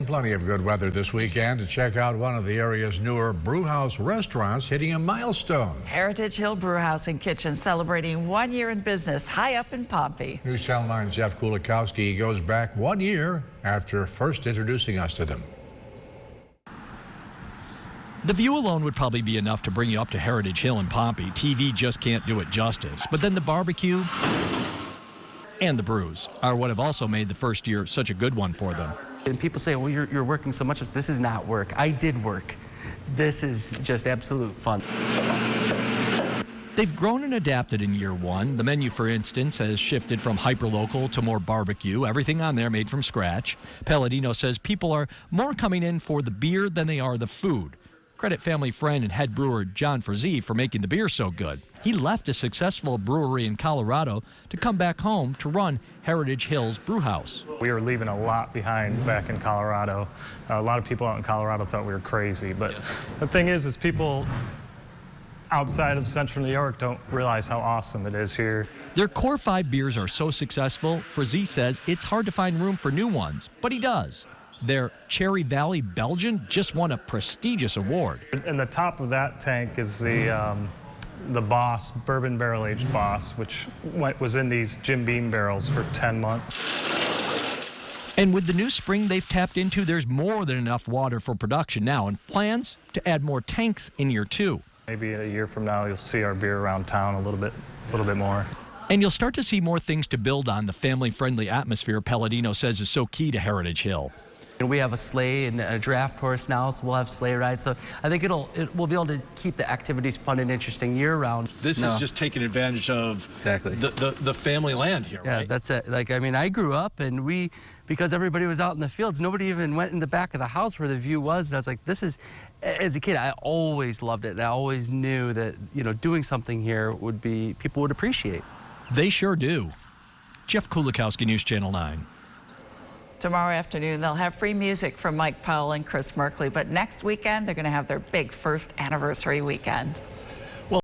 Plenty of good weather this weekend to check out one of the area's newer brewhouse restaurants hitting a milestone. Heritage Hill Brewhouse and Kitchen celebrating 1 year in business high up in Pompey. News Channel 9's Jeff Kulikowski goes back 1 year after first introducing us to them. The view alone would probably be enough to bring you up to Heritage Hill in Pompey. TV just can't do it justice. But then the barbecue and the brews are what have also made the first year such a good one for them. And people say, well, you're working so much. This is not work. I did work. This is just absolute fun. They've grown and adapted in year one. The menu, for instance, has shifted from hyperlocal to more barbecue. Everything on there made from scratch. Palladino says people are more coming in for the beer than they are the food. Credit family friend and head brewer John Frazee for making the beer so good. He left a successful brewery in Colorado to come back home to run Heritage Hills Brewhouse. We were leaving a lot behind back in Colorado. A lot of people out in Colorado thought we were crazy, but the thing is people outside of central New York don't realize how awesome it is here. Their core 5 beers are so successful, Frazee says it's hard to find room for new ones, but he does. Their Cherry Valley Belgian just won a prestigious award. And the top of that tank is the Boss, bourbon barrel-aged Boss, which was in these Jim Beam barrels for 10 months. And with the new spring they've tapped into, there's more than enough water for production now, and plans to add more tanks in year 2. Maybe a year from now you'll see our beer around town a little bit more. And you'll start to see more things to build on the family-friendly atmosphere Palladino says is so key to Heritage Hill. And we have a sleigh and a draft horse now, so we'll have sleigh rides. So I think we'll be able to keep the activities fun and interesting year-round. This is just taking advantage of the family land here, right? Yeah, that's it. Like, I mean, I grew up, and because everybody was out in the fields, nobody even went in the back of the house where the view was. And I was like, this is, as a kid, I always loved it. And I always knew that, doing something here people would appreciate. They sure do. Jeff Kulikowski, News Channel 9. Tomorrow afternoon, they'll have free music from Mike Powell and Chris Merkley, but next weekend, they're going to have their big first anniversary weekend.